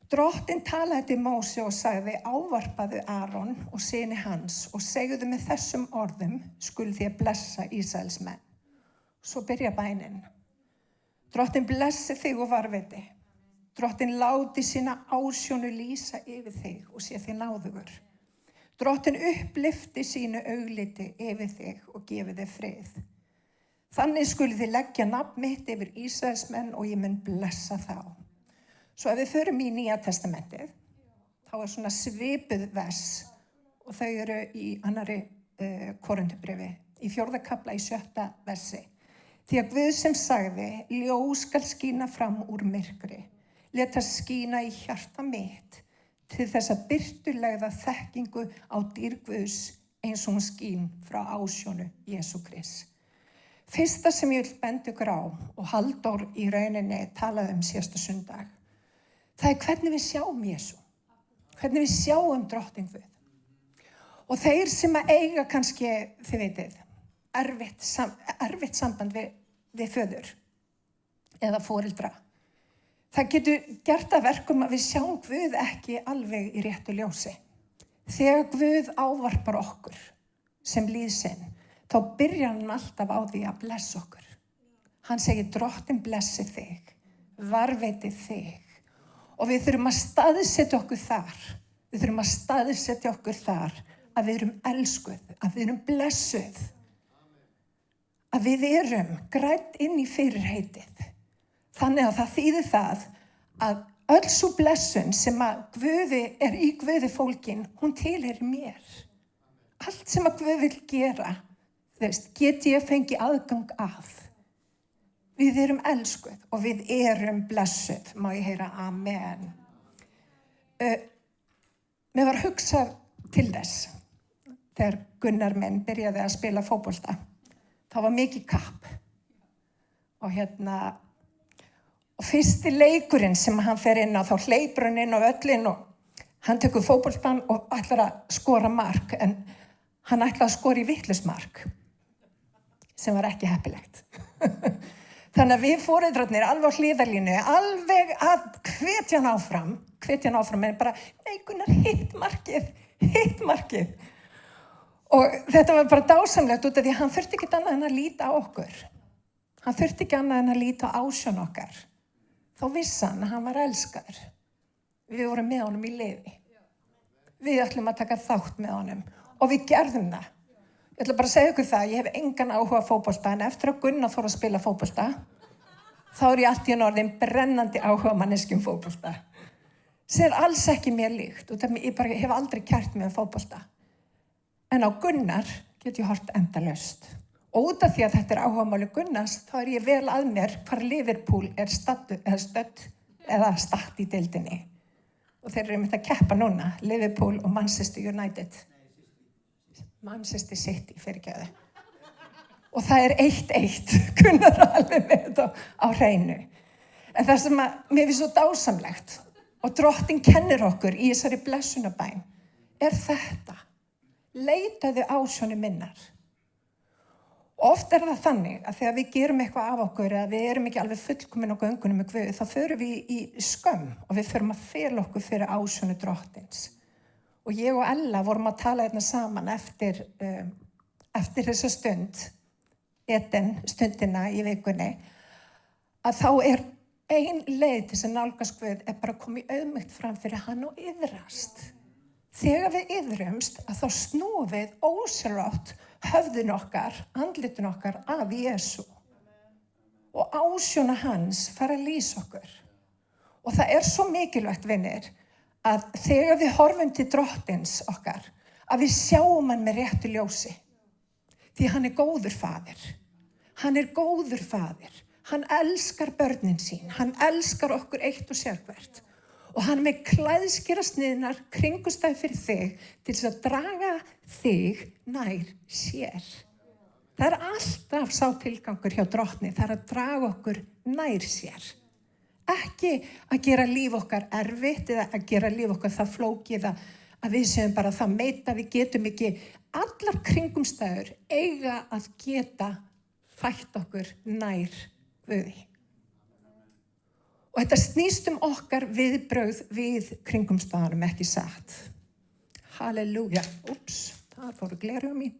Drottinn talaði til Móse og sagði, ávarpaðu Aron og syni hans og segðu með þessum orðum skulu þér blessa Ísraels menn. Svo byrja bænin. Drottinn blessi þig og varveiti. Drottinn láti sína ásjónu lýsa yfir þig og sé þig náðugur. Drottinn upplyfti sínu augliti yfir þig og gefi þig frið. Þannig skulu þið leggja nafn mitt yfir Ísraels menn og ég mun blessa þá. Svo ef við förum í Nýja testamentið, þá svona svipuð vers og þau eru í annarri Korinthubréfi, í 4. kafla í 7. versi. Því að Guð sem sagði, ljós skal skína fram úr myrkri, lét það skína í hjarta mitt, til þess að birtulegða þekkingu á dýrð Guðs eins og hún skín frá ásjónu Jesú Krist. Fyrsta sem ég vil benda ykkur á, og Halldór í rauninni talaði síðasta sundag, það er hvernig við sjáum Jesú, hvernig við sjáum Drottinn Guð. Og þeir sem að eiga kannski, þið veitið, erfitt samband við föður eða foreldra. Það getur gert að verkum að við sjáum Guð ekki alveg í réttu ljósi. Þegar Guð ávarpar okkur sem líðsinn, þá byrjar hann alltaf á því að blessa okkur. Hann segir, Drottinn blessi þig, varveiti þig. Og við þurfum að staðsetja okkur þar. Við þurfum að staðsetja okkur þar að við erum elskuð, að við erum blessuð. Að við erum grædd inn í fyrirheitið. Þannig að það þýðir það að öll sú blessun sem að Guði er í Guði fólkin, hún tilheyrir mér. Allt sem að Guð vil gera, get ég fengið aðgang að. Við erum elskuð og við erum blessuð, má ég heyra amen. Mér var hugsað til þess, þegar Gunnar minn byrjaði að spila fótbolta. Það var mikið kapp. Og fyrsti leikurinn sem hann fer inn á, þá hleypur hann inn á völlinn og hann tekur fótboltan og ætlar að skora mark, en hann ætlar að skora í vitlausmark, sem var ekki heppilegt. Þannig að við foreldrarnir alveg á hliðarlínu, alveg að hvetja hann áfram, en bara, nei Gunnar, hitt markið. Og þetta var bara dásamlegt út af því að hann þurfti ekki annað en að líta á okkur. Hann þurfti ekki annað en að líta á ásjón okkar. Þá vissi hann að hann var elskaður. Við vorum með honum í liði. Við ætlum að taka þátt með honum og við gerðum það. Ég ætla bara að segja ykkur það, ég hef engan áhuga á fótbolta, en eftir að Gunnar fór að spila fótbolta, þá er ég allt í orðin brennandi áhuga manneskjum fótbolta. Sem er alls ekki mér líkt, og ég hef aldrei kært mig fótbolta. En á Gunnar get ég hort endalaust. Og út af því að þetta er áhugamáli Gunnars, þá er ég vel að mér hvar Liverpool er stödd eða statt í deildinni. Og þeir eru að keppa núna, Liverpool og Manchester United. Manchester City, fyrirgefðu. Og það er 1-1, Gunnar alveg með þetta á hreinu. En það sem að mér finnst svo dásamlegt og Drottinn kennir okkur í þessari blessunarbæn er þetta. Leitaðu ásjónu minnar. Oft er það þannig að þegar við gerum eitthvað af okkur eða við erum ekki alveg fullkomin á göngunum með Guð, þá förum við í skömm og við förum að fela okkur fyrir ásjónu Drottins. Og ég og Ella vorum að tala hérna saman eftir þessa stund, stundina í vikunni, að þá er ein leið til að nálgast Guð er bara að koma í auðmýkt fram fyrir hann og iðrast. Þegar við iðrumst, að þá snúum við ósjálfrátt höfðun okkar, andlitun okkar að Jesú. Og ásjóna hans fara að lýsa okkur. Og það er svo mikilvægt, vinir, að þegar við horfum til Drottins okkar, að við sjáum hann með réttu ljósi. Því hann er góður faðir. Hann er góður faðir. Hann elskar börnin sín. Hann elskar okkur eitt og sérhvert. Og hann er með klæðskyrasniðnar kringumstæður fyrir þig til þess að draga þig nær sér. Það er alltaf sá tilgangur hjá Drottni. Það er að draga okkur nær sér. Ekki að gera líf okkar erfitt eða að gera líf okkar það flókið að við séum bara það meita, við getum ekki. Allar kringumstæður eiga að geta fætt okkur nær Guði. Og þetta snýst okkar viðbrögð við kringumstæðunum, ekki satt. Halleluja. Það fóru gleraugu mín.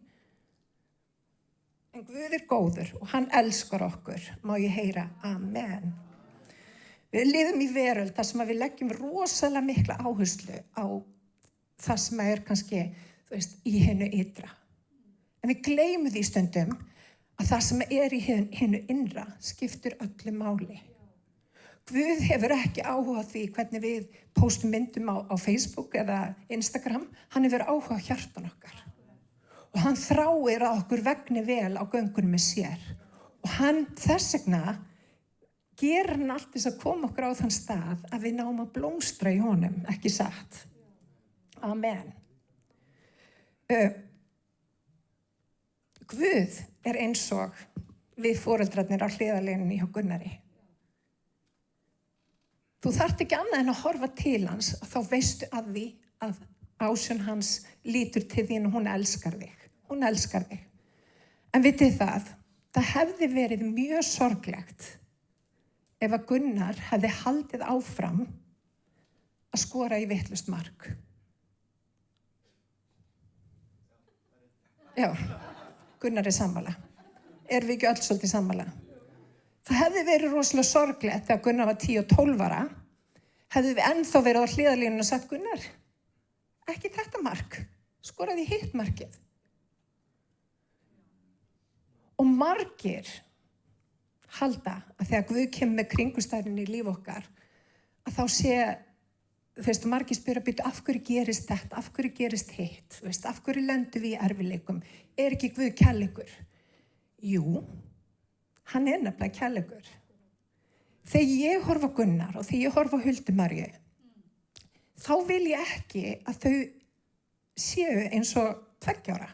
En Guð góður og hann elskar okkur. Má ég heyra amen. Við lifum í veröld þar sem við leggjum rosalega mikla áherslu á það sem kannski, í hinu ytra. En við gleymum því stundum að það sem í hinu innra skiptir öllu máli. Guð hefur ekki áhuga því hvernig við póstum myndum á Facebook eða Instagram. Hann hefur áhuga á hjartan okkar. Og hann þráir að okkur vegni vel á göngunum með sér. Og hann þess vegna gerir hann allt þess að koma okkur á þann stað að við náum að blómstra í honum, ekki satt. Amen. Guð eins og við foreldrarnir á hliðarlínunni hjá Gunnari. Þú þarft ekki annað en að horfa til hans, þá veistu að því að ásjón hans lítur til þín og hún elskar þig. Hún elskar þig. En vitið það hefði verið mjög sorglegt ef að Gunnar hefði haldið áfram að skora í vitlaust mark. Já, Gunnar sammála. Erum við ekki öll svolítið sammála? Það hefði verið rosalega sorglegt þegar Gunnar var 10 og 12 ára. Hefði við ennþá verið á hliðarlínunni og sagt, Gunnar, ekki þetta mark, skoraði hitt markið. Og margir halda að þegar Guð kemur með kringumstæðurnar í líf okkar, að þá margir spyrja, af hverju gerist þetta, af hverju gerist hitt, af hverju lendum við í erfiðleikum, ekki Guð kærleikur? Jú, hann nefnilega kærleikur. Þegar ég horfa á Gunnar og þegar ég horfa á Huldu Maríu, þá vil ég ekki að þau séu eins og 2 ára.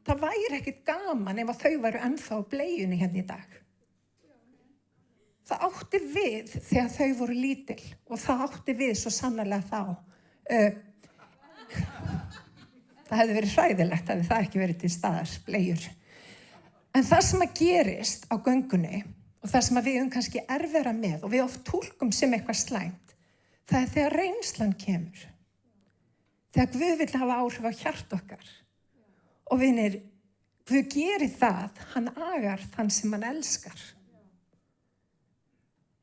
Það væri ekkert gaman ef þau væru ennþá á bleiunni hérna í dag. Það átti við þegar þau voru lítil og það átti við svo sannarlega þá. Það hefði verið hræðilegt að það ekki verið til staðar bleiur. En það sem gerist á göngunni og það sem við kannski erfiðara með og við oft túlkum sem eitthvað slæmt, það þegar reynslan kemur. Þegar Guð vill hafa áhrif á hjart okkar. Og vinir, Guð gerir það, hann agar þann sem hann elskar.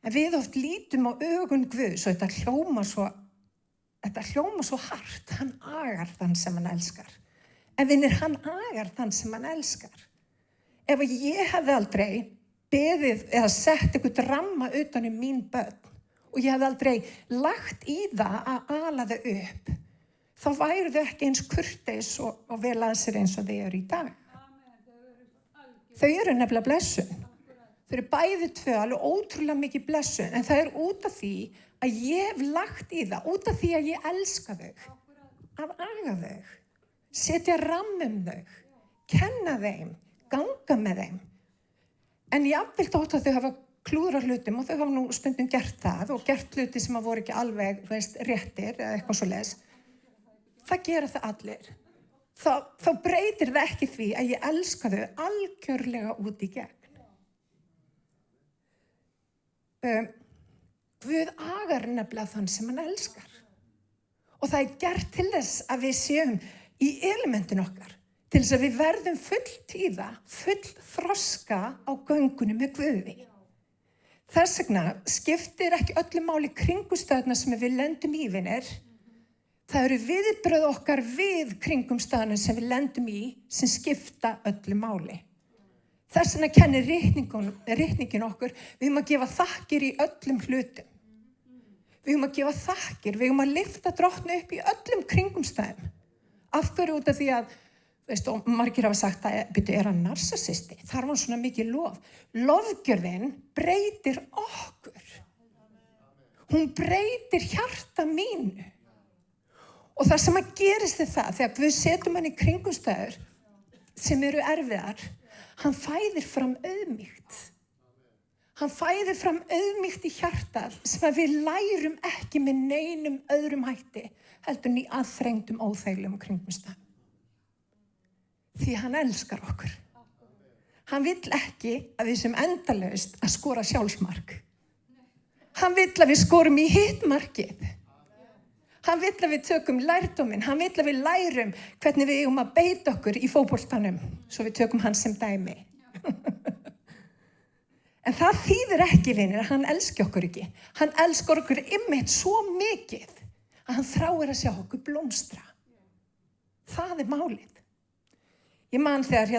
En við oft lítum á augun Guðs og þetta hljómar svo hart, hann agar þann sem hann elskar. En vinir, hann agar þann sem hann elskar. Ef ég hefði aldrei beðið eða sett eitthvað ramma utan mín börn og ég hefði aldrei lagt í það að ala þau upp, þá væru þau ekki eins kurteis og vel að sér eins og þau eru í dag. Þau eru nefnilega blessun. Þau eru bæði 2 alveg ótrúlega mikið blessun, en það út af því að ég hef lagt í það, út af því að ég elska þau, að aga þau, setja ramm þau, kenna þeim, ganga með þeim. En jafnvel þótt að þau hafa klúðra hlutum og þau hafa nú stundum gert það og gert hluti sem voru ekki alveg réttir eða eitthvað svoleiðis. Það gera það allir. Þá breytir það ekki því að ég elska þau algjörlega út í gegn. Guð agar nefnilega þann sem hann elskar. Og það gert til þess að við séum í elementin okkar. Til þess að við verðum fulltíða, fullþroska á göngunum með Guði. Þess vegna skiptir ekki öllu máli kringumstæðurnar sem við lendum í, vinir. Það eru viðbrögð okkar við kringumstæðurnar sem við lendum í sem skipta öllu máli. Þess vegna kennir ritningin okkur, við höfum að gefa þakkir í öllum hlutum. Við höfum að gefa þakkir, við höfum að lyfta Drottni upp í öllum kringumstæðum. Af hverju út af því að og margir hafa sagt að hann narsissisti, þar var svona mikið lof. Lofgjörðin breytir okkur. Hún breytir hjarta mínu. Og það sem gerist það, þegar Guð setur mann í kringumstæður sem eru erfiðar, hann fæðir fram auðmýkt. Hann fæðir fram auðmýkt í hjartað sem að við lærum ekki með neinum öðrum hætti heldur en í aðþrengdum óþægilegum kringumstæðum. Því hann elskar okkur. Hann vill ekki að við sem endalaust að skora sjálfsmark. Hann vill að við skorum í hitt markið. Hann vill að við tökum lærdóminn. Hann vill að við lærum hvernig við eigum að beita okkur í fótboltanum. Svo við tökum hann sem dæmi. En það þýðir ekki, vinir, að hann elski okkur ekki. Hann elskar okkur einmitt svo mikið að hann þráir að sjá okkur blómstra. Það málið. Ég man þegar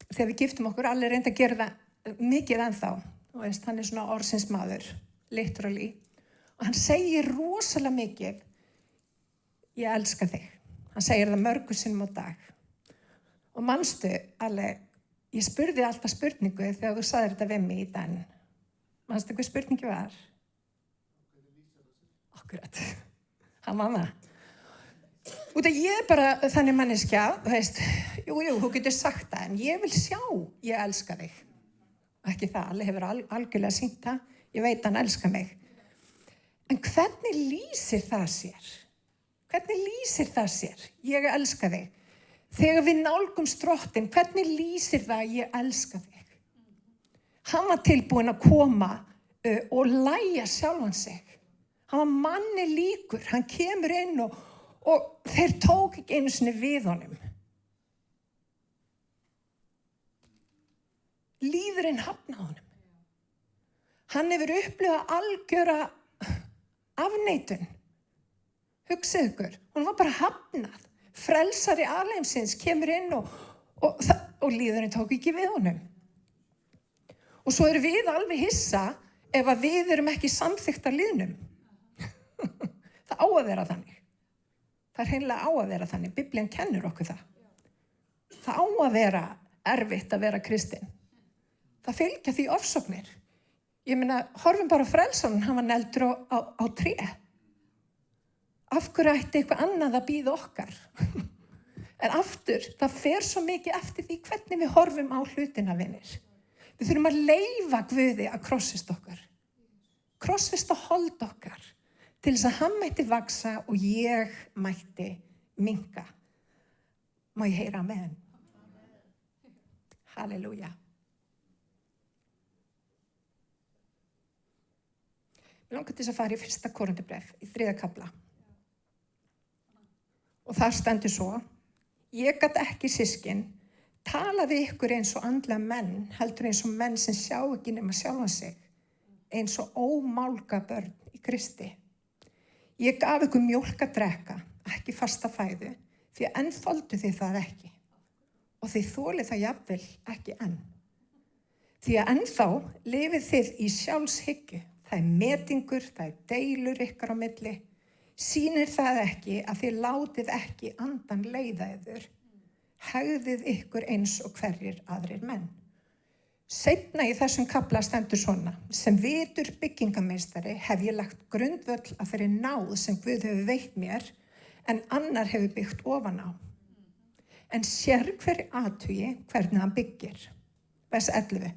við giftum okkur, allir reynda að gera það mikið ennþá. Þú veist, hann svona orðsins maður, literally. Og hann segir rosalega mikið, ég elska þig. Hann segir það mörgum sinnum á dag. Og manstu alveg, ég spurði alltaf spurningu þegar þú sagðir þetta við mig í den. Manstu hvað spurningi var? Akkurat. Hann var það. Út að ég bara þannig manneskja, þú veist, jú, þú getur sagt það, en ég vil sjá, ég elska þig. Ekki það, alveg hefur algjörlega sýnt það. Ég veit hann elskar mig. En hvernig lýsir það sér? Hvernig lýsir það sér? Ég elska þig. Þegar við nálgumst Drottinn, hvernig lýsir það að ég elska þig? Hann var tilbúinn að koma og lægja sjálfan sig. Hann var manni líkur. Hann kemur inn og þeir tók ekki einu sinni við honum. Líðurinn hafnaði honum. Hann hefur upplifað algjöra afneitun. Hugsið ykkur, hún var bara hafnað. Frelsari alheimsins kemur inn og líðurinn tók ekki við honum. Og svo erum við alveg hissa ef að við erum ekki samþykkt af líðnum. Það á að vera þannig. Það hreinlega á að vera þannig. Biblían kennir okkur það. Það á að vera erfitt að vera kristinn. Það fylgja því ofsóknir. Ég meina, horfum bara á frelsarann, hann var negldur á tré. Af hverju ætti eitthvað annað að bíða okkar? En aftur, það fer svo mikið eftir því hvernig við horfum á hlutina, vinir. Við þurfum að leyfa Guði að krossfesta okkar. Krossfesta hold okkar til þess að hann mætti vaksa og ég mætti minnka. Má ég heyra amen? Halleluja. Mér langar til þess að fara í 1. Korinthubréf, í 3. kafla. Og þar stendur svo, ég gat ekki systkin, tala við ykkur eins og andlega menn, heldur eins og menn sem sjá ekki nema sjálfan sig, eins og ómálga börn í Kristi. Ég gaf ykkur mjólk að drekka, ekki fasta fæðu, því enn þoldu þið það ekki. Og þið þolið það jafnvel ekki enn. Því að ennþá lifið þið í sjálfshyggju, það metingur, það deilur ykkar á milli. Sýnir það ekki að þið látið ekki andan leiða yður, hegðið ykkur eins og hverjir aðrir menn. Seinna í þessum kafla stendur svona, sem vitur byggingameistari hef ég lagt grundvöll að þeirri náð sem Guð hefur veitt mér, en annar hefur byggt ofan á. En sér hver athugi hvernig hann byggir. Vers 11.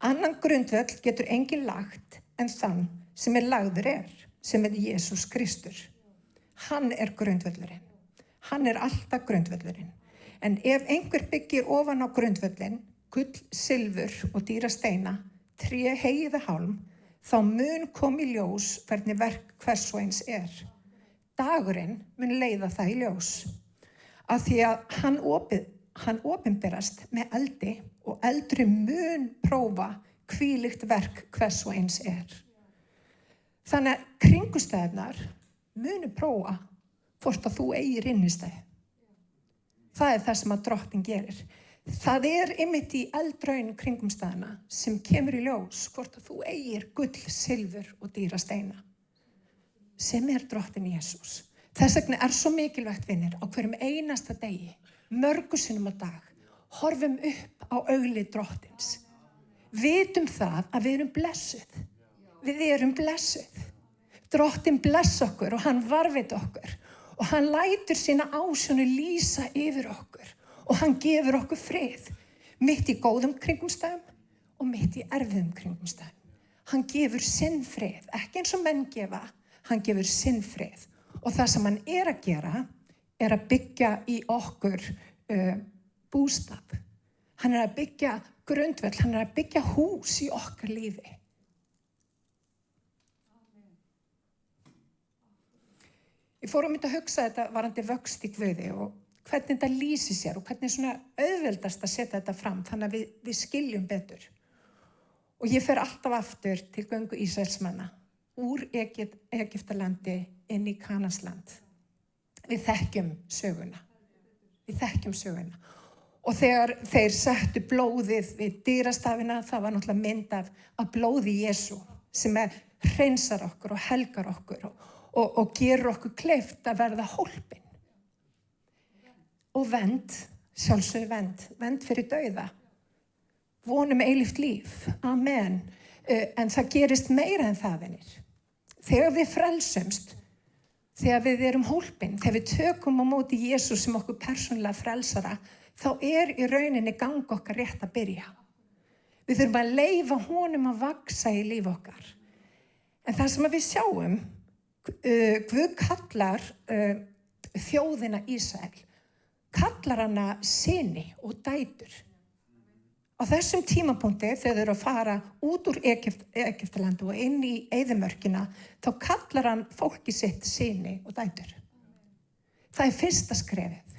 Annan grundvöll getur enginn lagt en þann sem lagður sem Jesús Kristur. Hann grundvöllurinn. Hann alltaf grundvöllurinn. En ef einhver byggir ofan á grundvöllin, gull, silfur og dýra steina, tré, hey eða hálm, þá mun kom í ljós hvernig verk hvers og eins Dagurinn mun leiða það í ljós. Af því að hann opinberast með eldi og eldurinn mun prófa hvílíkt verk hvers og eins Þannig að kringumstæðurnar munu prófa hvort að þú eigir innistæðu. Það það sem að Drottinn gerir. Það einmitt í eldraun kringumstæðuna sem kemur í ljós hvort að þú eigir gull, silfur og dýra steina. Sem Drottinn Jesús. Þess vegna svo mikilvægt, vinir, á hverjum einasta degi, mörgum sinnum á dag, horfum upp á auglið Drottins. Vitum það að við erum blessuð. Við erum blessuð. Drottinn bless okkur og hann varveit okkur og hann lætur sína ásjónu lýsa yfir okkur og hann gefur okkur frið mitt í góðum kringumstæðum og mitt í erfiðum kringumstæðum. Hann gefur sinn frið, ekki eins og menn gefa, hann gefur sinn frið og það sem hann að gera að byggja í okkur bústað. Hann að byggja grundvöll, hann að byggja hús í okkar lífi. Ég fór að mynda að hugsa þetta varandi vöxt í Guði og hvernig þetta lýsir sér og hvernig svona auðveldast að setja þetta fram þannig að við skiljum betur. Og ég fer alltaf aftur til göngu Ísraelsmanna úr Egyptalandi inn í Kanansland. Við þekkjum söguna. Og þegar þeir settu blóðið við dýrastafina, það var náttúrulega mynd af blóði Jesú sem hreinsar okkur og helgar okkur og gerur okkur kleift að verða hólpin. Og sjálfsögðu vend fyrir dauða. Vonum eilíft líf, amen. En það gerist meira en það, vinir. Þegar við frelsumst, þegar við erum hólpin, þegar við tökum á móti Jesú sem okkur persónulega frelsara, þá í rauninni gang okkar rétt að byrja. Við þurfum að leyfa honum að vaksa í líf okkar. En það sem við sjáum, Guð kallar þjóðina Ísrael, kallar hana syni og dætur. Á þessum tímapunkti, þegar þau eru að fara út úr Egyptalandi og inn í eyðimörkina, þá kallar hann fólki sitt syni og dætur. Það fyrsta skrefið.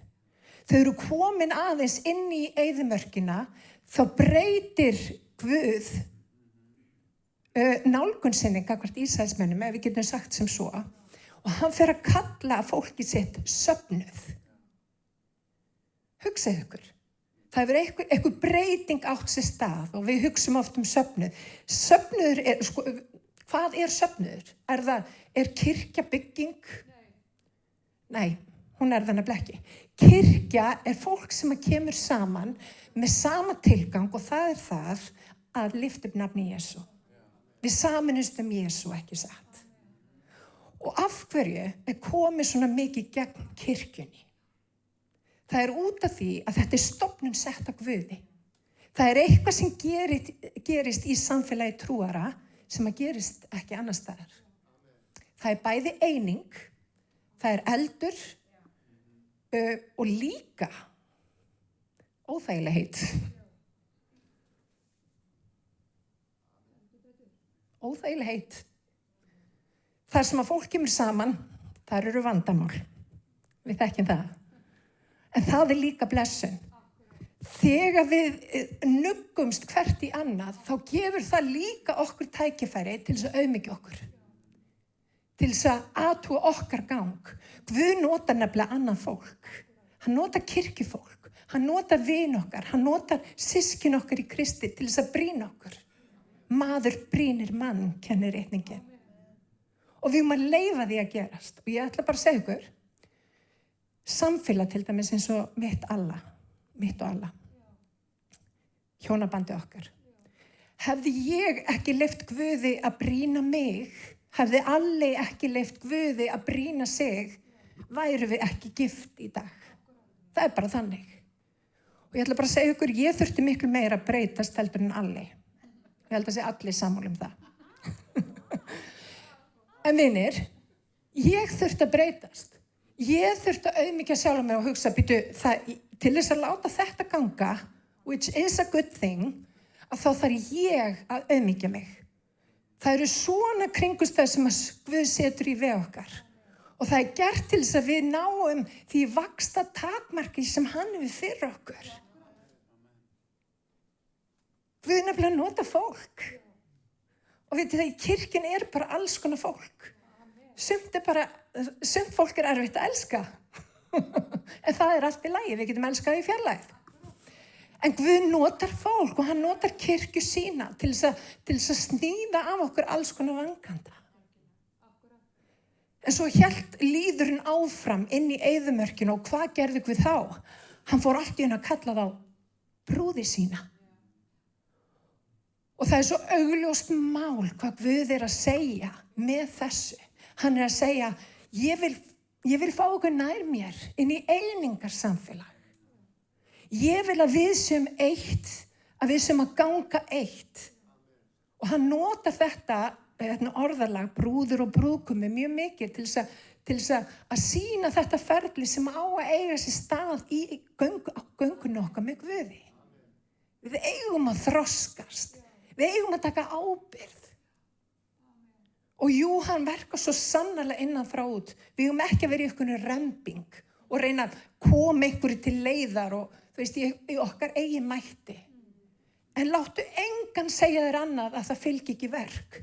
Þau eru komin aðeins inn í eyðimörkina, þá breytir Guð nálgun sinni gagnvart Ísraelsmönnum, ef við getum sagt sem svo, og hann fer að kalla fólki sitt söfnuð. Hugsaðu ykkur. Það hefur einhver breyting átt sér stað og við hugsum oft söfnuð. Söfnuður hvað söfnuður? Er kirkja bygging? Nei, hún það nefnilega ekki. Kirkja fólk sem kemur saman með sama tilgang og það að lyfta upp nafni Jesú. Við sameinumst Jesú, ekki satt. Og af hverju komið svona mikið gegn kirkjunni? Það út af því að þetta stofnun sett af Guði. Það eitthvað sem gerist í samfélagi trúara sem gerist ekki annars staðar. Það bæði eining, það eldur og líka óþægilegheit. Þar sem að fólk kemur saman, þar eru vandamál. Við þekkjum það. En það líka blessun. Þegar við nuggumst hvert í annað, þá gefur það líka okkur tækifæri til þess að auðmýkja okkur. Til þess að athuga okkar gang. Guð notar nefnilega annað fólk. Hann notar kirkjufólk. Hann notar vin okkar. Hann notar systkin okkar í Kristi til þess að brýna okkur. Maður brýnir mann, kennir ritningin. Og við að leyfa því að gerast. Og ég ætla bara að segja ykkur, samfélag til dæmis eins og mitt og alla. Hjónabandi okkar. Hefði ég ekki leyft Guði að brýna mig, hefði Alli ekki leyft Guði að brýna sig, væru við ekki gift í dag. Það bara þannig. Og ég ætla bara að segja ykkur, ég þurfti miklu meira að breytast heldur en Alli. Ég held að sé allir sammála það. En vinir, ég þurfti að breytast. Ég þurfti að auðmýkja sjálf mig og hugsa, til þess að láta þetta ganga, which is a good thing, að þá þarf ég að auðmýkja mig. Það eru svona kringumstæður sem að Guð setur í veg okkar. Og það gert til þess að við náum því vaxta takmarki sem hann hefur fyrir okkur. Guð nefnilega nota fólk. Og vitið það, í kirkjun bara alls konar fólk. Sumt fólk erfitt að elska. En það allt í lagi, við getum elskað í fjarlægð. En Guð notar fólk og hann notar kirkju sína til þess að sníða af okkur alls konar vankanta. En svo hélt líðurinn áfram inn í eyðimörkinu og hvað gerði Guð þá? Hann fór allt í einu að kalla þá brúði sína. Og það svo augljóst mál hvað Guð að segja með þessu. Hann að segja, ég vil fá okkur nær mér inn í einingarsamfélag. Ég vil að við séum eitt, að við séum að ganga eitt. Og hann notar þetta orðalag, brúður og brúðgumi, mjög mikið til þess að sýna þetta ferli sem á að eiga sér stað í göngunni okkar með Guði. Við eigum að þroskast. Við eigum að taka ábyrgð. Og jú, hann verkar svo sannarlega innan frá út. Við höfum ekki að vera í einhvern rembing og reyna að koma einhverju til leiðar og þú veist, í okkar eigin mætti. En láttu engan segja þér annað að það fylgi ekki verk.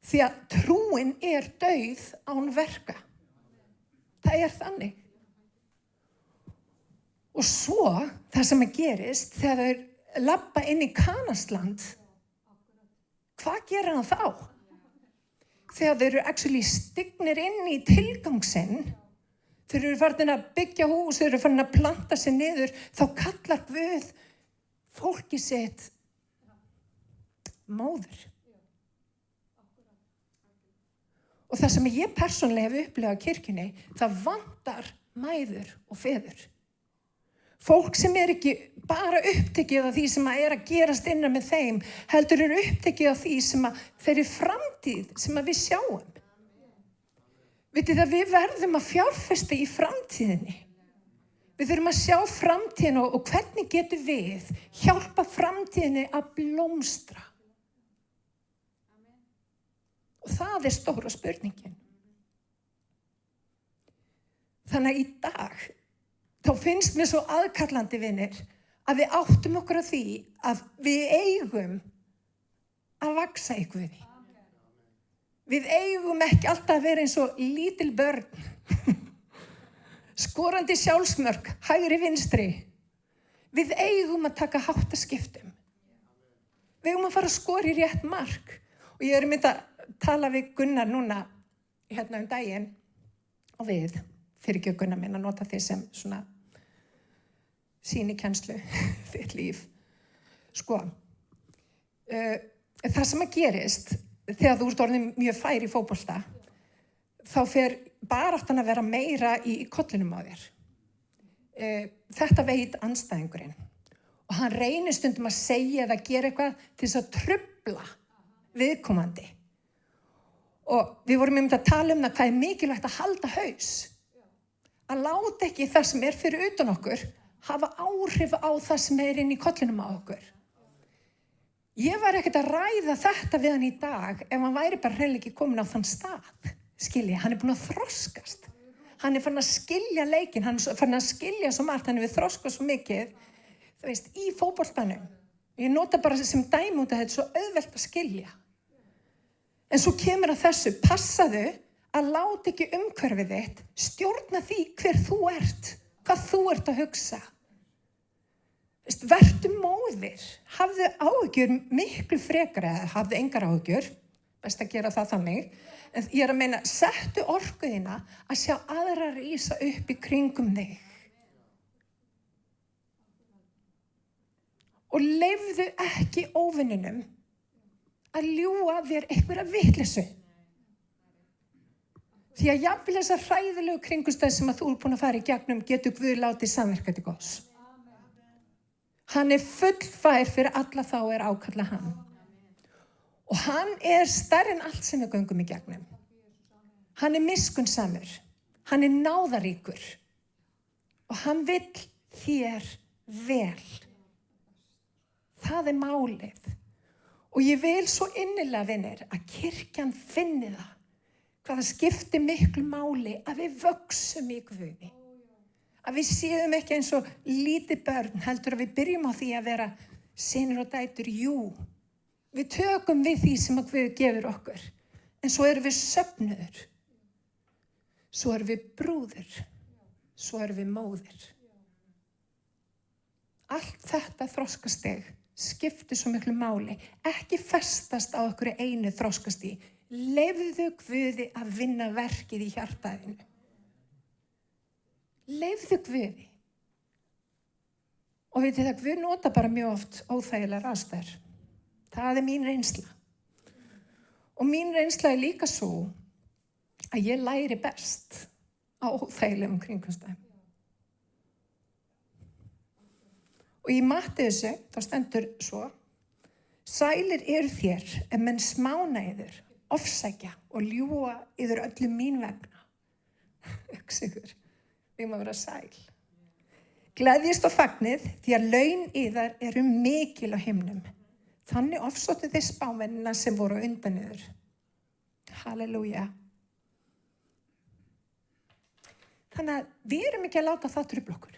Því að trúin er dauð án verka. Það er þannig. Og svo, það sem gerist, þegar þau labba inn í Kanansland, hvað gerir hann þá? Þegar þau eru actually stignir inn í tilgangsinn, þau eru farin að byggja hús, þau eru farin að planta sig niður, þá kallar Guð fólki sitt móður. Og það sem ég persónulega hef upplifað á kirkjunni, það vantar mæður og feður. Fólk sem er ekki bara upptekið af því sem er að gerast innan með þeim, heldur eru upptekið af því sem þeirri framtíð sem við sjáum. Vitið að við verðum að fjárfesta í framtíðinni. Við þurfum að sjá framtíðina og hvernig getum við hjálpa framtíðinni að blómstra. Og það er stóra spurningin. Þannig að í dag þá finnst mér svo aðkallandi, vinir, að við áttum okkur á því að við eigum að vaxa í Guði. Við eigum ekki alltaf að vera eins og lítil börn, skorandi sjálfsmörk, hægri vinstri. Við eigum að taka háttaskiptum. Við eigum að fara að skora í rétt mark. Og ég er mynd að tala við Gunnar núna hérna daginn og við, fyrir ekki Gunnar minn að nota því sem svona sýnikennslu, þitt líf. Sko, það sem gerist þegar þú ert orðin mjög fær í fótbolta, þá fer baráttan að vera meira í kollinum á þér. Þetta veit andstæðingurinn. Og hann reynir stundum að segja eða gera eitthvað til þess að trufla viðkomandi. Og við vorum að tala um það hvað er mikilvægt að halda haus. Að láta ekki það sem er fyrir utan okkur hafa áhrif á það sem er inn í kollinum á okkur. Ég var ekkert að ræða þetta við hann í dag ef hann væri bara hreinlega ekki komin á þann stað. Skilji, hann er búinn að þroskast. Hann er farin að skilja leikinn, hann er farin að skilja svo margt, hann hefur þroskast svo mikið, þú veist, í fótboltanum. Ég nota bara sem dæmi út að þetta er svo auðvelt að skilja. En svo kemur að þessu, passaðu að láta ekki umhverfið þitt stjórna því hver þú ert, hvað þú ert að hugsa. Vertu móðir, hafðu áhyggjur miklu frekar eða hafðu engar áhyggjur, best að gera það þannig, en ég er að meina, settu orkuðina að sjá aðra rísa upp í kringum þig. Og leyfðu ekki óvininum að ljúga þér einhverja vitleysu. Því að jafnvel þessar hræðilegu kringumstæður sem að þú er búin að fara í gegnum getur Guð látið samverka til góðs. Hann er fullfær fyrir alla þá er ákalla hann. Og hann er stærri en allt sem við göngum í gegnum. Hann er miskunnsamur. Hann er náðaríkur. Og hann vill þér vel. Það er málið. Og ég vil svo innilega, vinir, að kirkjan finni það. Hvað það skiptir miklu máli að við vöxum í Guði. Að við séum ekki eins og lítið börn, heldur að við byrjum á því að vera synir og dætur. Jú, við tökum við því sem að Guð gefur okkur. En svo erum við söfnuður. Svo erum við brúður. Svo erum við móðir. Allt þetta þroskastig skiptir svo miklu máli. Ekki festast á okkur einu þroskastigi. Leyfðu Guði að vinna verkið í hjartaðinu. Leyfðu Guði. Og veitir það, Guð nota bara mjög oft óþægilegar aðstæður. Það er mín reynsla. Og mín reynsla er líka svo að ég læri best á óþægilegum kringumstæðum. Og í Mattheusi, þá stendur svo: Sælir eru þér ef menn smána yður, ofsækja og ljúga yður öllu mín vegna. Öksigur, við má vera sæl. Gleðjist og fagnið því að laun yðar eru mikil á himnum. Þannig ofsóttu þeir spámennina sem voru undan yður. Halleluja. Þannig að við erum ekki að láta það trufla okkur.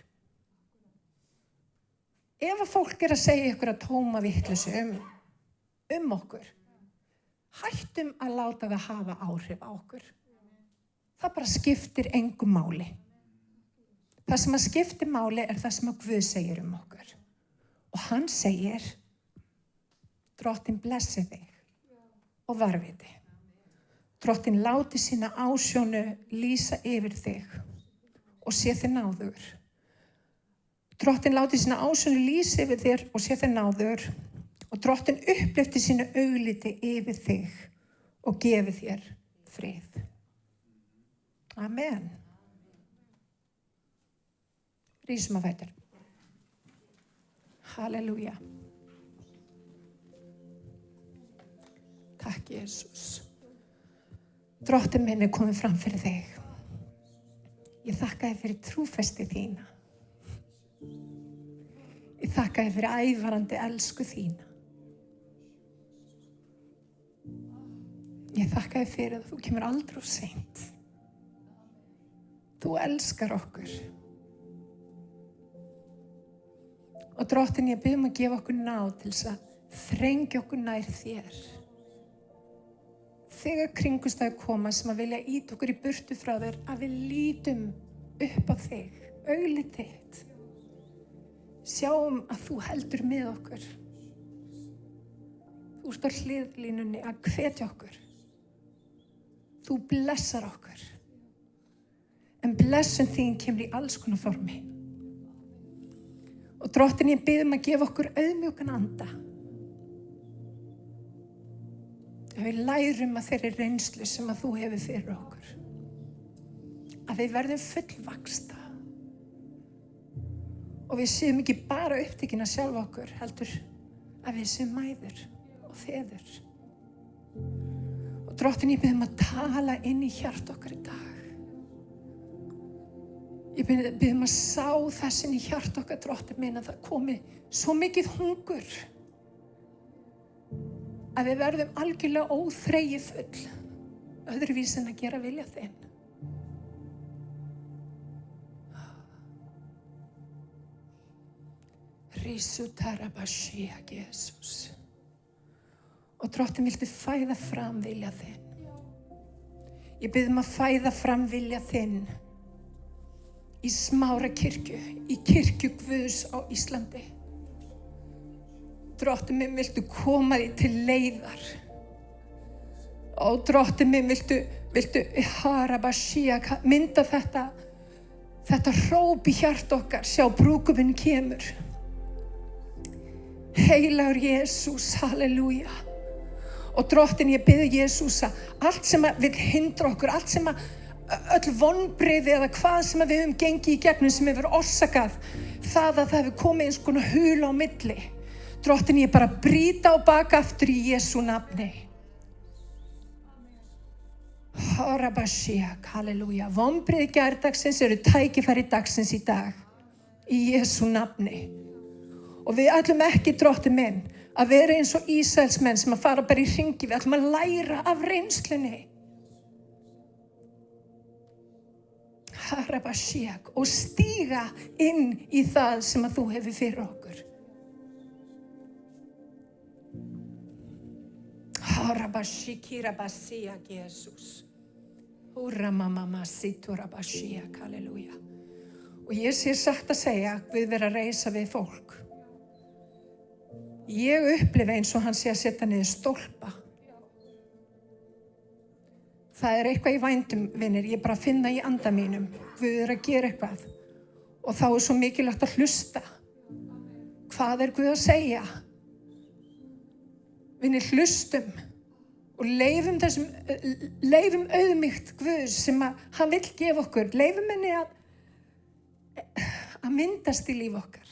Ef að fólk er að segja ykkur að tóma vitleysu um okkur, hættum að láta það hafa áhrif á okkur. Það bara skiptir engu máli. Það sem að skiptir máli er það sem að Guð segir um okkur. Og hann segir, Drottinn blessi þig og varðveiti. Drottinn láti sína ásjónu lýsa yfir þig og sé þig náður. Drottinn láti sína ásjónu lýsa yfir þér og sé þig náður. Og Drottinn upplifti sínu augliti yfir þig og gefi þér frið. Amen. Rísum á fætur. Halleluja. Takk, Jesús. Drottinn minn er komið fram fyrir þig. Ég þakka þér fyrir trúfesti þína. Ég þakka þér fyrir ævarandi elsku þína. Ég þakka þér fyrir að þú kemur aldrei of seint. Þú elskar okkur. Og Drottinn, ég bið að gefa okkur náð til þess að þrengja okkur nær þér. Þegar kringumstæður koma sem að vilja ýta okkur í burtu frá þér, að við lítum upp á þig, auglið þitt. Sjáum að þú heldur með okkur. Þú ert á hliðlínunni að hvetja okkur. Þú blessar okkur. En blessun þín kemur í alls konar formi. Og Drottinn, ég bið að gefa okkur auðmjúkan anda. Að við lærum að þeirri reynslu sem að þú hefur fyrir okkur. Að við verðum fullvaxta. Og við séum ekki bara upptekin að sjálfa okkur, heldur að við séum mæður og feður. Og Drottinn, ég bið að tala inn í hjarta okkar í dag. Ég bið að sá þessin í hjarta okkar, Drottinn minn, að það komi svo mikið hungur. Að við verðum algjörlega óþreyju full, öðruvísi en að gera vilja þinn. Rísu tarabashia, Jesús. Og Drottinn, viltu fæða fram vilja þinn. Ég bið að fæða fram vilja þinn í Smára kirkju, í kirkju Guðs á Íslandi. Drottinn minn, viltu koma því til leiðar. Og Drottinn minn, viltu harabashia, mynda þetta hróp í hjarta okkar, sjá brúðguminn kemur. Heilagur Jesús, halleluja. Og Drottinn, ég bið Jesús að allt sem vil hindra okkur, allt sem öll vonbrigði eða hvað sem við höfum gengið í gegnum sem hefur orsakað það að það hefur komið eins konar hula á milli. Drottinn, ég bara brýta á baka aftur í Jesú nafni. Harabashiak, halleluja. Vonbrigði gærdagsins eru tækifæri dagsins í dag. Í Jesú nafni. Og við ætlum ekki, Drottinn minn, að vera eins og Ísraelsmenn sem að fara bara í hringi. Við ætlum að læra af reynslunni. Harabashiak, og stíga inn í það sem að þú hefur fyrir okkur. Harabashikirabasiak, Jesús. Huramamamasíturabashiak, halleluja. Og ég sé satt að segja, við vera að reisa við fólk. Ég upplifi eins og hann sé að setja niður stólpa. Það eitthvað í vændum, vinir, ég bara finna í anda mínum. Guð að gera eitthvað. Og þá svo mikilvægt að hlusta. Hvað Guð að segja? Vinir, hlustum. Og leifum auðmýkt Guð sem hann vill gefa okkur. Leifum henni að myndast í líf okkar.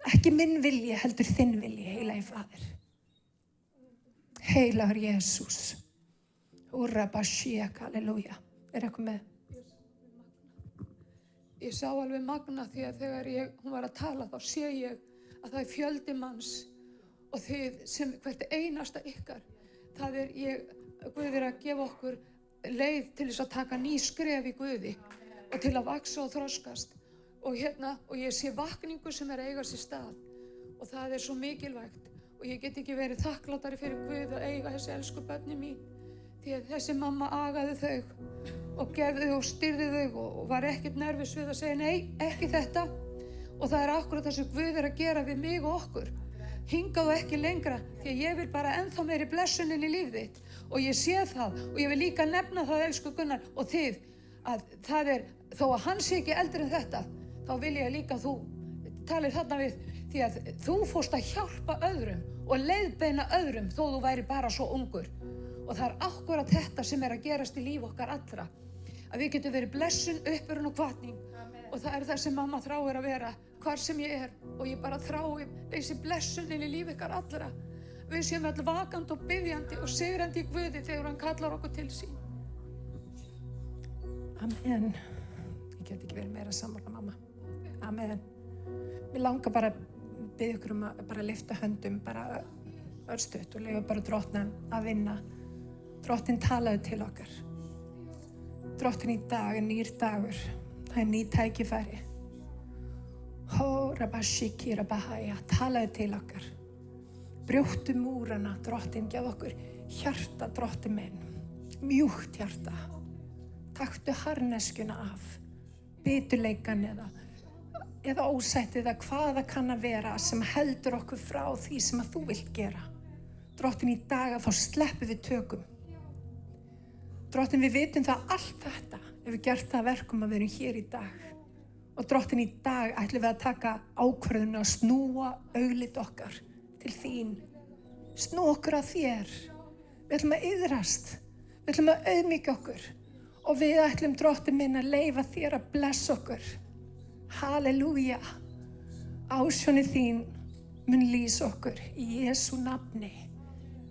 Ekki minn vilji, heldur þinn vilji, heilagi Faðir. Heilagur Jesús. Urabashiak, halleluja. Eitthvað með? Ég sá alveg magna því að þegar hún var að tala þá sé ég að það fjöldi manns og þið sem hvert einasta ykkar, það ég Guð að gefa okkur leið til þess að taka ný skref í Guði og til að vaxa og þroskast. Og ég sé vakningu sem að eiga sér stað og það svo mikilvægt og ég get ekki verið þakklátari fyrir Guð að eiga þessi elsku börni mín því að þessi mamma agaði þau og gerði og styrði þau og var ekkert nervus við að segja nei, ekki þetta og það akkúrat það sem Guð að gera við mig og okkur. Hingað og ekki lengra því að ég vil bara ennþá meiri blessunin í líf þitt og ég sé það og ég vil líka nefna það elsku Gunnar og þið að það þó að hann sé ekki eldri en þetta þá vil ég líka að þú talir þarna við því að þú fórst að hjálpa öðrum og leiðbeina öðrum þó þú væri bara svo ungur og það akkúrat þetta sem að gerast í líf okkar allra að við getum verið blessun, uppörun og hvatning og það það sem mamma þráir að vera hvar sem ég og ég bara þrái þessi blessunin í líf ykkar allra við séum öll vakandi og biðjandi og sigrandi í Guði þegar hann kallar okkur til sín. Amen. Ég get ekki verið meira sammála mamma. Amen. Mér langar bara að biðja ykkur að bara lyfta höndum bara örstutt og leyfa bara Drottnan að vinna. Drottinn talaði til okkar. Drottinn í dag nýr dagur. Það ný tækifæri. Hó, rabashiki, rabahaya, talaði til okkar. Brjóttu múrana, Drottinn, gefðu okkur hjarta, Drottinn minn. Mjúkt hjarta. Taktu harneskuna af. Biturleikan eða ósættið eða hvað það kann að vera sem heldur okkur frá því sem að þú vilt gera. Drottinn, í dag að þá sleppum við tökum. Drottinn, við vitum það allt þetta ef við gert það verkum að við erum hér í dag. Og Drottinn, í dag ætlum við að taka ákvörðun að snúa augliti okkar til þín. Snúa okkur að þér. Við ætlum að iðrast. Við ætlum að auðmýkja okkur. Og við ætlum, Drottinn minn, að leyfa þér að blessa okkur. Halleluja. Ásjóni þín mun lýsa okkur í Jesú nafni.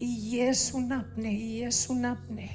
Í Jesú nafni, í Jesú nafni.